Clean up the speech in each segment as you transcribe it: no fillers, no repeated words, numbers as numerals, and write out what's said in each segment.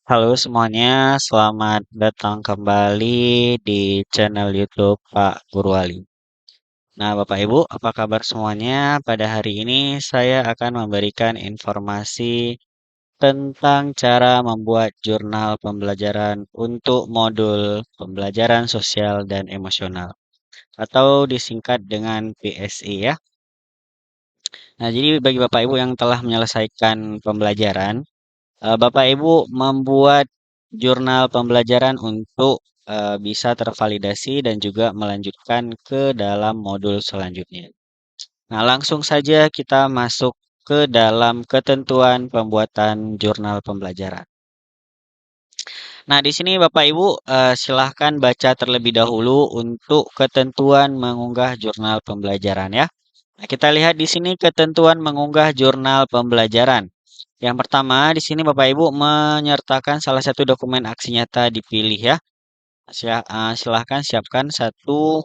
Halo semuanya, selamat datang kembali di channel YouTube Pak Purwali. Nah, Bapak Ibu, apa kabar semuanya? Pada hari ini saya akan memberikan informasi tentang cara membuat jurnal pembelajaran untuk modul pembelajaran sosial dan emosional atau disingkat dengan PSE ya. Nah, jadi bagi Bapak Ibu yang telah menyelesaikan pembelajaran, Bapak Ibu membuat jurnal pembelajaran untuk bisa tervalidasi dan juga melanjutkan ke dalam modul selanjutnya. Nah, langsung saja kita masuk ke dalam ketentuan pembuatan jurnal pembelajaran. Nah, di sini Bapak Ibu silahkan baca terlebih dahulu untuk ketentuan mengunggah jurnal pembelajaran ya. Nah, kita lihat di sini ketentuan mengunggah jurnal pembelajaran. Yang pertama, di sini Bapak Ibu menyertakan salah satu dokumen aksi nyata dipilih ya. Silahkan siapkan satu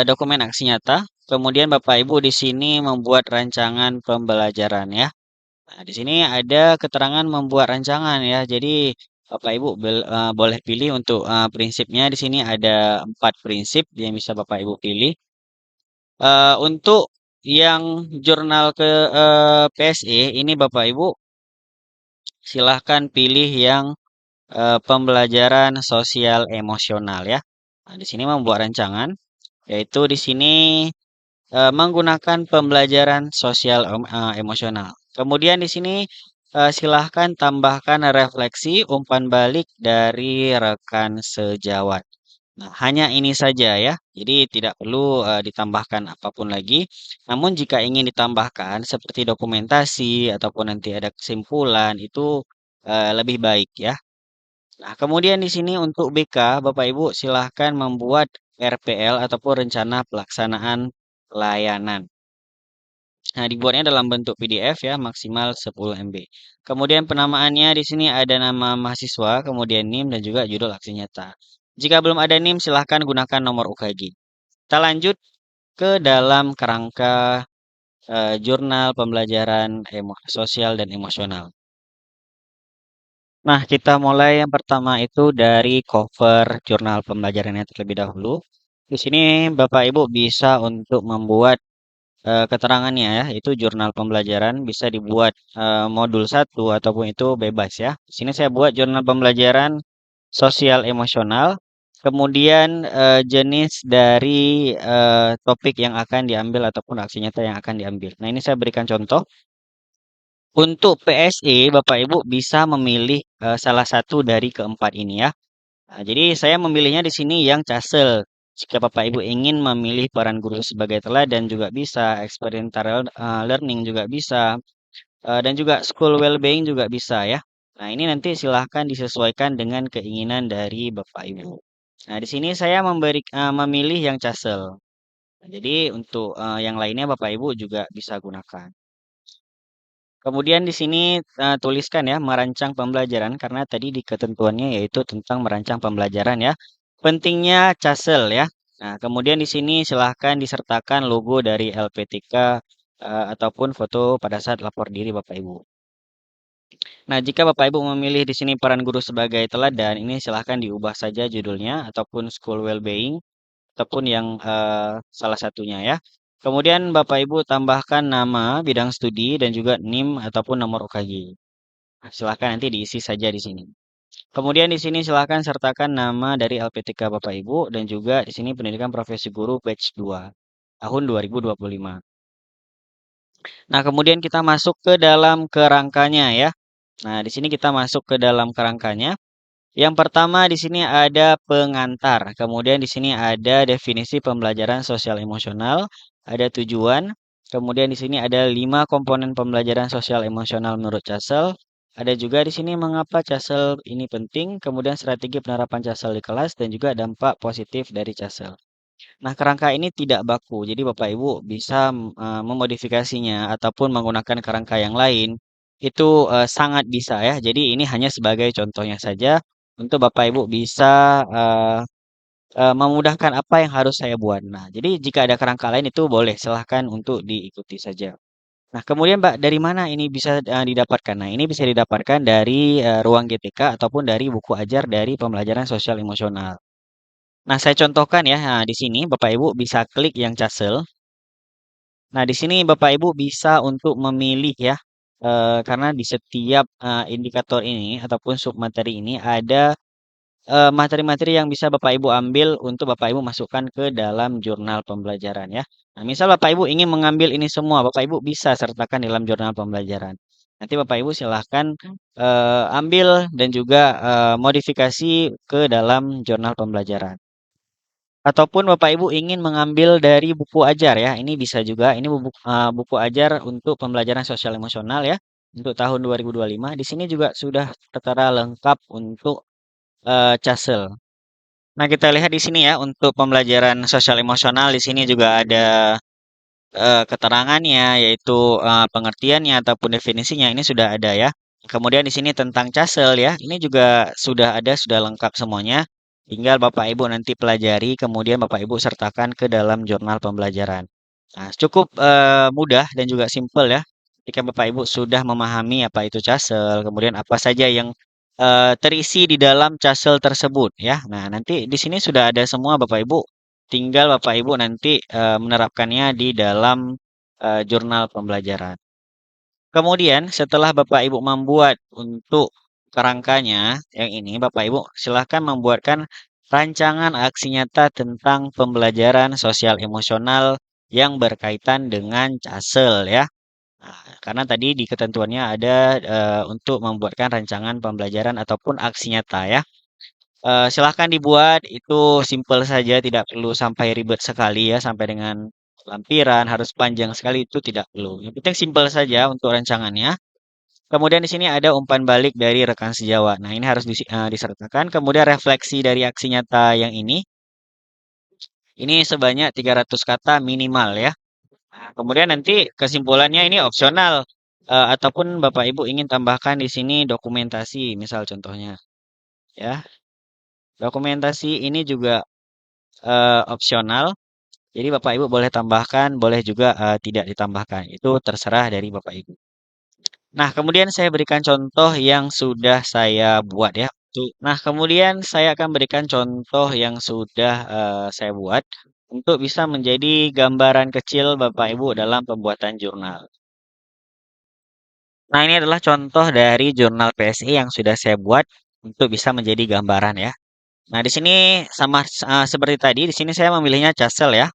dokumen aksi nyata. Kemudian Bapak Ibu di sini membuat rancangan pembelajaran ya. Nah, di sini ada keterangan membuat rancangan ya. Jadi Bapak Ibu boleh pilih untuk prinsipnya. Di sini ada 4 prinsip yang bisa Bapak Ibu pilih. Untuk yang jurnal ke PSE ini Bapak Ibu silahkan pilih yang pembelajaran sosial emosional ya. Nah, di sini membuat rancangan, yaitu di sini menggunakan pembelajaran sosial emosional. Kemudian di sini silahkan tambahkan refleksi umpan balik dari rekan sejawat. Nah, hanya ini saja ya. Jadi tidak perlu ditambahkan apapun lagi. Namun jika ingin ditambahkan seperti dokumentasi ataupun nanti ada kesimpulan itu lebih baik ya. Nah, kemudian di sini untuk BK, Bapak Ibu silahkan membuat RPL ataupun rencana pelaksanaan layanan. Nah, dibuatnya dalam bentuk PDF ya, maksimal 10 MB. Kemudian penamaannya di sini ada nama mahasiswa, kemudian NIM dan juga judul aksi nyata. Jika belum ada NIM, silahkan gunakan nomor UKG. Kita lanjut ke dalam kerangka jurnal pembelajaran sosial dan emosional. Nah, kita mulai yang pertama itu dari cover jurnal pembelajarannya terlebih dahulu. Di sini Bapak Ibu bisa untuk membuat keterangannya ya, itu jurnal pembelajaran bisa dibuat modul satu ataupun itu bebas ya. Di sini saya buat jurnal pembelajaran sosial emosional, kemudian jenis dari topik yang akan diambil ataupun aksi nyata yang akan diambil. Nah, ini saya berikan contoh. Untuk PSE, Bapak Ibu bisa memilih salah satu dari keempat ini ya. Nah, jadi saya memilihnya di sini yang CASEL. Jika Bapak Ibu ingin memilih peran guru sebagai teladan juga bisa, experiential learning juga bisa, dan juga school well-being juga bisa ya. Nah, ini nanti silahkan disesuaikan dengan keinginan dari Bapak Ibu. Nah, di sini saya memilih yang CASEL. Nah, jadi untuk yang lainnya Bapak Ibu juga bisa gunakan. Kemudian di sini tuliskan ya merancang pembelajaran karena tadi di ketentuannya yaitu tentang merancang pembelajaran ya. Pentingnya CASEL ya. Nah, kemudian di sini silahkan disertakan logo dari LPTK ataupun foto pada saat lapor diri Bapak Ibu. Nah, jika Bapak Ibu memilih di sini peran guru sebagai teladan, ini silahkan diubah saja judulnya ataupun school well-being ataupun yang salah satunya ya. Kemudian Bapak Ibu tambahkan nama bidang studi dan juga NIM ataupun nomor UKG. Nah, silahkan nanti diisi saja di sini. Kemudian di sini silahkan sertakan nama dari LPTK Bapak Ibu dan juga di sini pendidikan profesi guru batch 2 tahun 2025. Nah, kemudian kita masuk ke dalam kerangkanya ya. Nah, di sini kita masuk ke dalam kerangkanya. Yang pertama di sini ada pengantar. Kemudian di sini ada definisi pembelajaran sosial emosional, ada tujuan. Kemudian di sini ada 5 komponen pembelajaran sosial emosional menurut CASEL. Ada juga di sini mengapa CASEL ini penting, kemudian strategi penerapan CASEL di kelas dan juga dampak positif dari CASEL. Nah, kerangka ini tidak baku. Jadi Bapak Ibu bisa memodifikasinya ataupun menggunakan kerangka yang lain. Itu sangat bisa ya. Jadi ini hanya sebagai contohnya saja untuk Bapak Ibu bisa eh, memudahkan apa yang harus saya buat. Nah, jadi jika ada kerangka lain itu boleh silahkan untuk diikuti saja. Nah, kemudian Mbak, dari mana ini bisa didapatkan? Nah, ini bisa didapatkan dari ruang GTK ataupun dari buku ajar dari pembelajaran sosial emosional. Nah, saya contohkan ya. Nah, di sini Bapak Ibu bisa klik yang Casel. Nah, di sini Bapak Ibu bisa untuk memilih ya, karena di setiap indikator ini ataupun submateri ini ada materi-materi yang bisa Bapak Ibu ambil untuk Bapak Ibu masukkan ke dalam jurnal pembelajaran ya. Nah, misal Bapak Ibu ingin mengambil ini semua, Bapak Ibu bisa sertakan dalam jurnal pembelajaran. Nanti Bapak Ibu silahkan ambil dan juga modifikasi ke dalam jurnal pembelajaran. Ataupun Bapak Ibu ingin mengambil dari buku ajar ya, ini bisa juga. Ini buku ajar untuk pembelajaran sosial emosional ya, untuk tahun 2025. Di sini juga sudah tertera lengkap untuk Casel. Nah, kita lihat di sini ya untuk pembelajaran sosial emosional di sini juga ada keterangannya yaitu pengertiannya ataupun definisinya ini sudah ada ya. Kemudian di sini tentang Casel ya. Ini juga sudah ada, sudah lengkap semuanya. Tinggal Bapak Ibu nanti pelajari kemudian Bapak Ibu sertakan ke dalam jurnal pembelajaran. Nah, cukup mudah dan juga simpel ya. Ketika Bapak Ibu sudah memahami apa itu Casel, kemudian apa saja yang terisi di dalam Casel tersebut ya. Nah, nanti di sini sudah ada semua Bapak Ibu. Tinggal Bapak Ibu nanti menerapkannya di dalam jurnal pembelajaran. Kemudian setelah Bapak Ibu membuat untuk kerangkanya yang ini, Bapak Ibu silahkan membuatkan rancangan aksi nyata tentang pembelajaran sosial emosional yang berkaitan dengan CASEL ya. Nah, karena tadi di ketentuannya ada untuk membuatkan rancangan pembelajaran ataupun aksi nyata ya. Silahkan dibuat, itu simple saja, tidak perlu sampai ribet sekali ya, sampai dengan lampiran, harus panjang sekali, itu tidak perlu. Yang penting simple saja untuk rancangannya. Kemudian di sini ada umpan balik dari rekan sejawat. Nah, ini harus disertakan. Kemudian refleksi dari aksi nyata yang ini sebanyak 300 kata minimal ya. Nah, kemudian nanti kesimpulannya ini opsional. Ataupun Bapak Ibu ingin tambahkan di sini dokumentasi, misal contohnya. Ya, dokumentasi ini juga opsional. Jadi Bapak Ibu boleh tambahkan, boleh juga tidak ditambahkan. Itu terserah dari Bapak Ibu. Nah, kemudian saya berikan contoh yang sudah saya buat ya. Nah, kemudian saya akan berikan contoh yang sudah saya buat untuk bisa menjadi gambaran kecil Bapak Ibu dalam pembuatan jurnal. Nah, ini adalah contoh dari jurnal PSI yang sudah saya buat untuk bisa menjadi gambaran ya. Nah, di sini sama seperti tadi, di sini saya memilihnya Casel ya.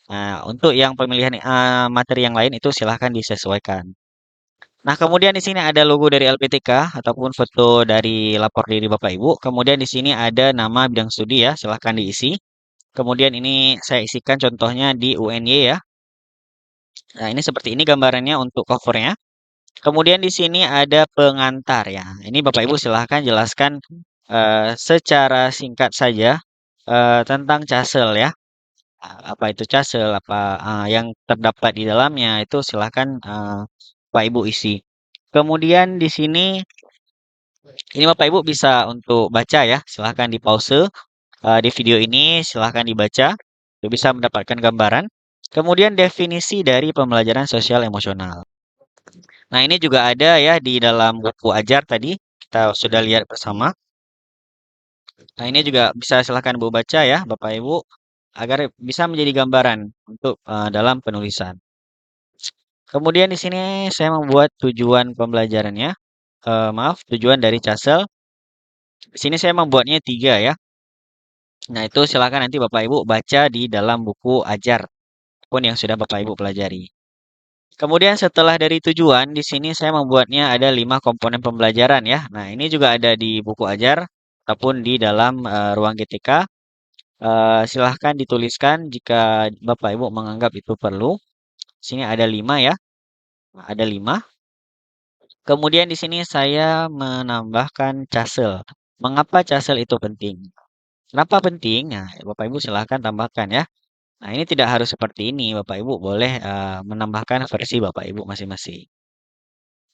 Nah, untuk yang pemilihan materi yang lain itu silahkan disesuaikan. Nah, kemudian di sini ada logo dari LPTK ataupun foto dari lapor diri Bapak Ibu. Kemudian di sini ada nama bidang studi ya, silahkan diisi. Kemudian ini saya isikan contohnya di UNY ya. Nah, ini seperti ini gambarannya untuk covernya. Kemudian di sini ada pengantar ya. Ini Bapak Ibu silahkan jelaskan secara singkat saja tentang CASEL ya. Apa itu CASEL, apa yang terdapat di dalamnya itu silahkan Pak Ibu isi. Kemudian di sini ini Bapak Ibu bisa untuk baca ya, silahkan di pause di video ini, silahkan dibaca, untuk bisa mendapatkan gambaran. Kemudian definisi dari pembelajaran sosial emosional. Nah, ini juga ada ya di dalam buku ajar tadi, kita sudah lihat bersama. Nah, ini juga bisa silahkan Bu baca ya, Bapak Ibu, agar bisa menjadi gambaran untuk dalam penulisan. Kemudian di sini saya membuat tujuan pembelajarannya. Maaf, tujuan dari CASEL. Di sini saya membuatnya 3 ya. Nah, itu silakan nanti Bapak Ibu baca di dalam buku ajar pun yang sudah Bapak Ibu pelajari. Kemudian setelah dari tujuan, di sini saya membuatnya ada 5 komponen pembelajaran ya. Nah, ini juga ada di buku ajar ataupun di dalam ruang GTK. Silahkan dituliskan jika Bapak Ibu menganggap itu perlu. Sini ada 5 ya. Nah, ada 5. Kemudian di sini saya menambahkan CASEL. Mengapa CASEL itu penting? Kenapa penting? Nah, Bapak Ibu silahkan tambahkan ya. Nah, ini tidak harus seperti ini. Bapak Ibu boleh menambahkan versi Bapak Ibu masing-masing.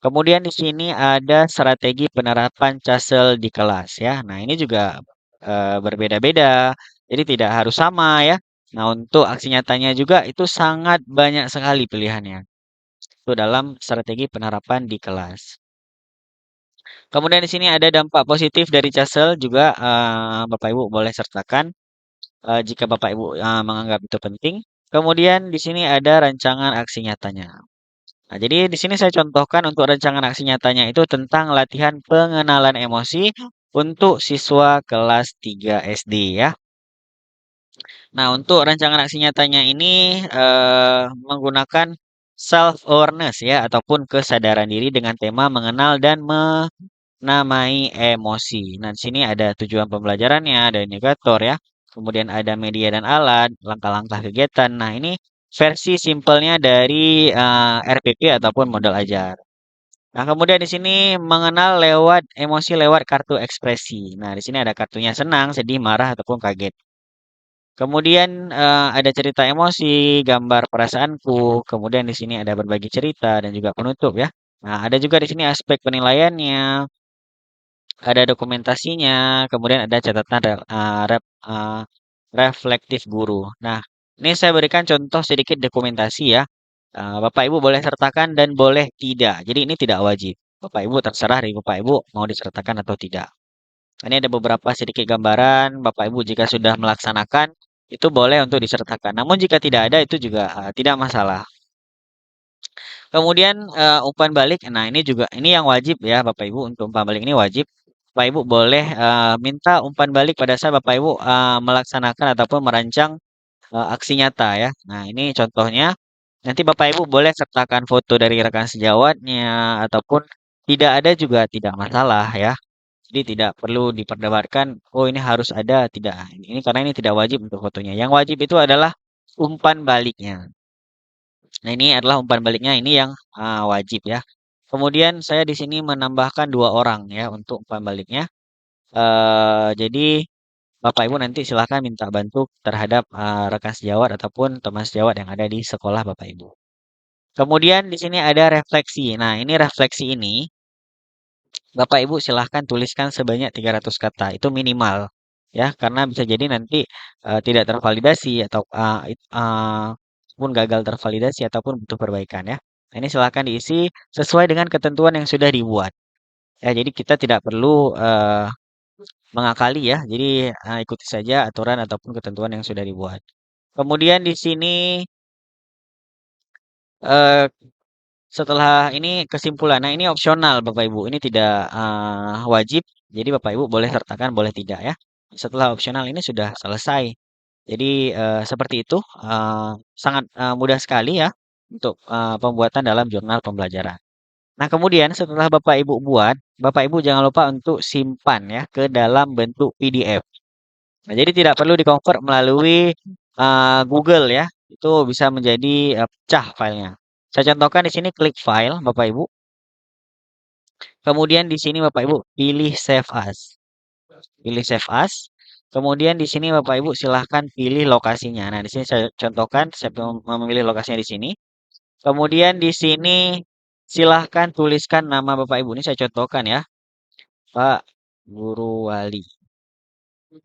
Kemudian di sini ada strategi penerapan CASEL di kelas ya. Nah, ini juga berbeda-beda. Jadi tidak harus sama ya. Nah, untuk aksi nyatanya juga itu sangat banyak sekali pilihannya. untuk dalam strategi penerapan di kelas. Kemudian di sini ada dampak positif dari CASEL juga Bapak Ibu boleh sertakan jika Bapak Ibu menganggap itu penting. Kemudian di sini ada rancangan aksi nyatanya. Nah, jadi di sini saya contohkan untuk rancangan aksi nyatanya itu tentang latihan pengenalan emosi untuk siswa kelas 3 SD ya. Nah, untuk rancangan aksi nyatanya ini menggunakan self awareness ya ataupun kesadaran diri dengan tema mengenal dan menamai emosi. Nah, di sini ada tujuan pembelajarannya, ada indikator ya. Kemudian ada media dan alat, langkah-langkah kegiatan. Nah, ini versi simpelnya dari RPP ataupun model ajar. Nah, kemudian di sini mengenal lewat emosi lewat kartu ekspresi. Nah, di sini ada kartunya senang, sedih, marah ataupun kaget. Kemudian ada cerita emosi, gambar perasaanku. Kemudian di sini ada berbagi cerita dan juga penutup ya. Nah, ada juga di sini aspek penilaiannya, ada dokumentasinya, kemudian ada catatan reflektif guru. Nah, ini saya berikan contoh sedikit dokumentasi ya. Bapak Ibu boleh sertakan dan boleh tidak. Jadi ini tidak wajib. Bapak Ibu terserah dari Bapak Ibu mau disertakan atau tidak. Ini ada beberapa sedikit gambaran. Bapak Ibu jika sudah melaksanakan itu boleh untuk disertakan. Namun jika tidak ada itu juga tidak masalah. Kemudian umpan balik. Nah, ini juga ini yang wajib ya Bapak Ibu untuk umpan balik ini wajib. Bapak Ibu boleh minta umpan balik pada saat Bapak Ibu melaksanakan ataupun merancang aksi nyata ya. Nah, ini contohnya. Nanti Bapak Ibu boleh sertakan foto dari rekan sejawatnya ataupun tidak ada juga tidak masalah ya. Jadi tidak perlu diperdebatkan, oh ini harus ada, tidak. Ini karena ini tidak wajib untuk fotonya. Yang wajib itu adalah umpan baliknya. Nah, ini adalah umpan baliknya ini yang wajib ya. Kemudian saya di sini menambahkan dua orang ya untuk umpan baliknya. Jadi Bapak Ibu nanti silahkan minta bantu terhadap rekan sejawat ataupun teman sejawat yang ada di sekolah Bapak Ibu. Kemudian di sini ada refleksi. Nah, ini refleksi ini Bapak Ibu silahkan tuliskan sebanyak 300 kata. Itu minimal ya, karena bisa jadi nanti tidak tervalidasi atau pun gagal tervalidasi ataupun butuh perbaikan ya. Nah, ini silahkan diisi sesuai dengan ketentuan yang sudah dibuat. Ya, jadi kita tidak perlu mengakali ya. Jadi ikuti saja aturan ataupun ketentuan yang sudah dibuat. Kemudian di sini eh, setelah ini kesimpulan. Nah, ini opsional Bapak Ibu. Ini tidak wajib. Jadi Bapak Ibu boleh sertakan, boleh tidak ya. Setelah opsional ini sudah selesai. Jadi seperti itu sangat mudah sekali ya untuk pembuatan dalam jurnal pembelajaran. Nah, kemudian setelah Bapak Ibu buat, Bapak Ibu jangan lupa untuk simpan ya ke dalam bentuk PDF. Nah, jadi tidak perlu di-convert melalui Google ya. Itu bisa menjadi pecah filenya. Saya contohkan di sini klik file Bapak Ibu. Kemudian di sini Bapak Ibu pilih save as. Pilih save as. Kemudian di sini Bapak Ibu silahkan pilih lokasinya. Nah, di sini saya contohkan saya memilih lokasinya di sini. Kemudian di sini silahkan tuliskan nama Bapak Ibu. Ini saya contohkan ya. Pak Guru Wali.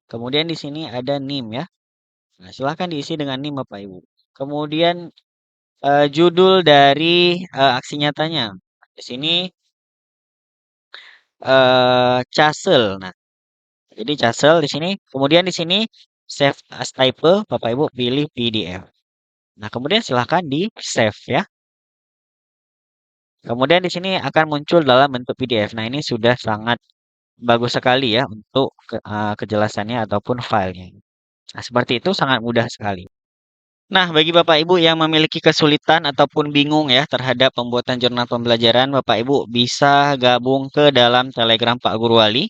Kemudian di sini ada NIM ya. Nah, silahkan diisi dengan NIM Bapak Ibu. Kemudian judul dari aksi nyatanya. Di sini CASEL. Nah, jadi CASEL di sini. Kemudian di sini save as type, Bapak Ibu pilih PDF. Nah, kemudian silahkan di save ya. Kemudian di sini akan muncul dalam bentuk PDF. Nah, ini sudah sangat bagus sekali ya untuk kejelasannya ataupun filenya. Nah, seperti itu sangat mudah sekali. Nah, bagi Bapak Ibu yang memiliki kesulitan ataupun bingung ya terhadap pembuatan jurnal pembelajaran, Bapak Ibu bisa gabung ke dalam Telegram Pak Guru Wali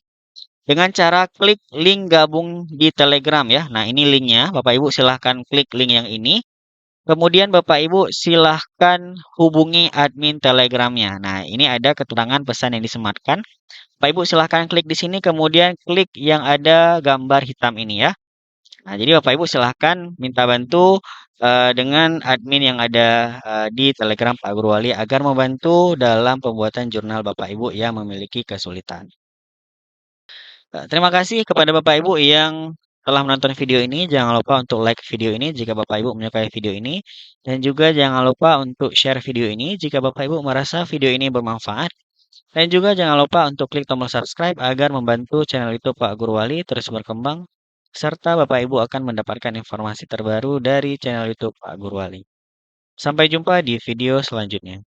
dengan cara klik link gabung di Telegram ya. Nah, ini linknya. Bapak Ibu silahkan klik link yang ini. Kemudian Bapak Ibu silahkan hubungi admin Telegramnya. Nah, ini ada keterangan pesan yang disematkan. Bapak Ibu silahkan klik di sini, kemudian klik yang ada gambar hitam ini ya. Nah, jadi Bapak Ibu silahkan minta bantu dengan admin yang ada di Telegram Pak Guru Wali agar membantu dalam pembuatan jurnal Bapak Ibu yang memiliki kesulitan. Terima kasih kepada Bapak Ibu yang Setelah menonton video ini, jangan lupa untuk like video ini jika Bapak Ibu menyukai video ini. Dan juga jangan lupa untuk share video ini jika Bapak Ibu merasa video ini bermanfaat. Dan juga jangan lupa untuk klik tombol subscribe agar membantu channel YouTube Pak Guru Wali terus berkembang. Serta Bapak Ibu akan mendapatkan informasi terbaru dari channel YouTube Pak Guru Wali. Sampai jumpa di video selanjutnya.